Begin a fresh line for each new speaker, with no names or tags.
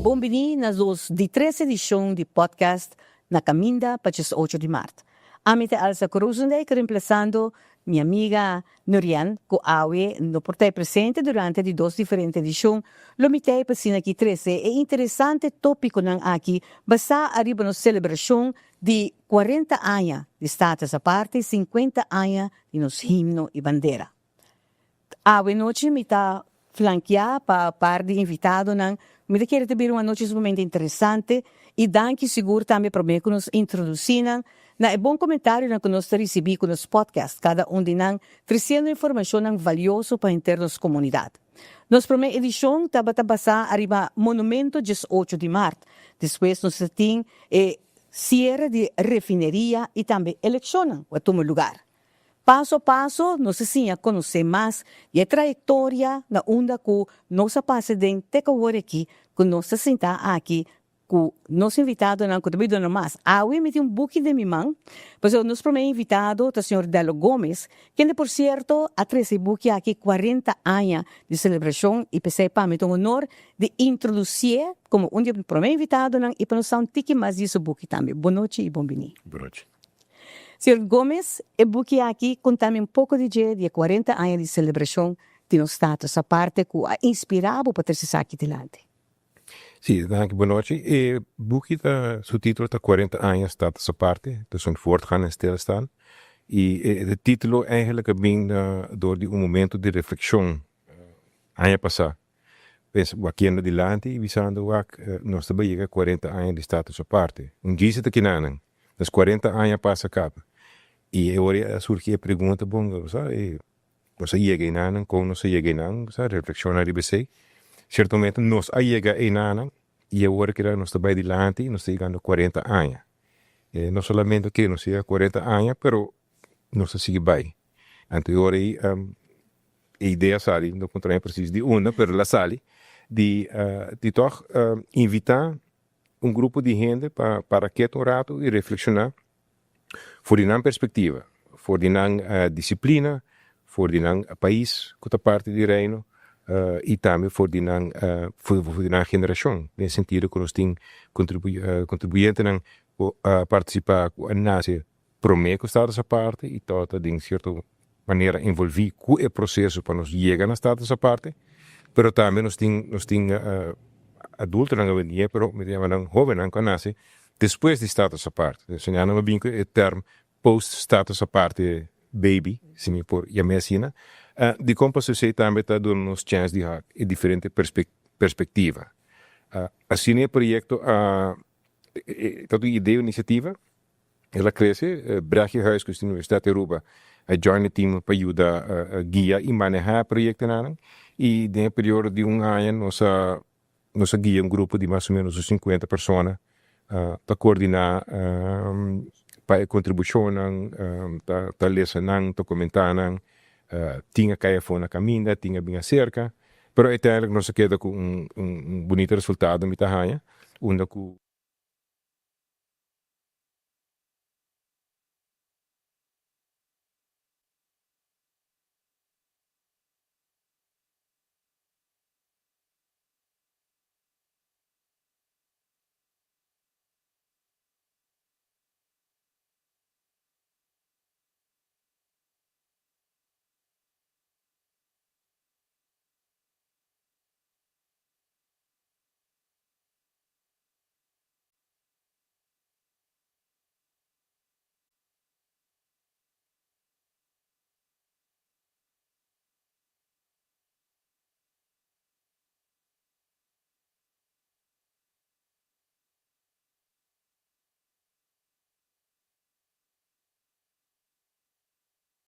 bom-vindo nas de 13 edição de podcast na Caminda para 8 de março. A mim é Elsa Coruzunday, que reemplazando minha amiga Norian, que awe no portei presente durante de 2 diferentes edições. Lo mitei para sina aqui 13 é interessante tópico nang aqui, basta arriba na celebração de 40 anos de status a parte, 50 anos de nos himno e bandeira. Awe noite me está flanquear para par de invitado nang me querer ter uma noite muito interessante e danke seguro também para mim que nos introduzir na é bom comentário que nós recebemos com os podcasts, cada de nós trazendo informação valiosa para a nossa comunidade. Nossa primeira edição estava a passar arriba Monumento 18 de março. Depois nós temos cierre de refineria e também eleição a tomar lugar. Passo a passo, nós a conhecer mais e a trajetória na onda que nossa presidente aqui, que nós sentar aqui, que nosso invitado não contribui mais. Eu me um book de minha mão, pois o nosso primeiro invitado é o senhor Delo Gomes, que por certo a esse book aqui 40 anos de celebração e pensei para mim um honor de introduzir como primeiro invitado e para nós um tique mais desse book também. Boa noite e bom-vindo.
Boa noite.
Senhor Gomes, o book aqui conta-me um pouco de 40 anos de celebração de nosso status, a parte que a inspirado para ter esse aqui delante.
Sim, boa noite. O boek, seu título está 40 anos status aparte, dus een voortgaan en stilstaan. E o título eigenlijk vem door die momento de reflexão ano passado. Penso, aqui na dilante, visando nós trabalhamos 40 anos de status aparte. Dia se aqui não, das 40 anos passa capa. E agora surge a pergunta, bom, sabe, você chega não, como você chega não, sabe, reflexionar e pensar. Certamente nós chega não, e agora que nós estamos dilante, nós estamos chegando 40 anos. Não somente que nós chegamos 40 anos, pero nós seguimos bem. Então agora a ideia sali, não controle preciso de uma, pero la sali, de toch invitar grupo de gente para que um rato e reflexionar voor die perspectiva, voor die disciplina, voor die país que está parte do reino, e também voor die geração, nesse sentido que nós temos contribuinte a participar com a nação promete que está essa parte e toda de certa maneira envolver com o processo para nós chegar na estado essa parte, pero também nós temos adultos não vendia, pero me chamam jovem não conhece depois de status aparte. Se não me vinco o termo post status aparte baby, se me por chamar de como se também está dando nos chance de har e diferente perspectiva. Assim é projeto toda ideia iniciativa ela cresce Brache Huis que a Universidade de Aruba a join team para ajudar a guiar e manejar projetos e dentro período de ano nós guia grupo de mais ou menos 50 pessoas para coordenar para a contribuição para ler, para comentar tinha caia fora na caminha, tinha bem cerca, pero até nós queda com bonito resultado me tahanha, onde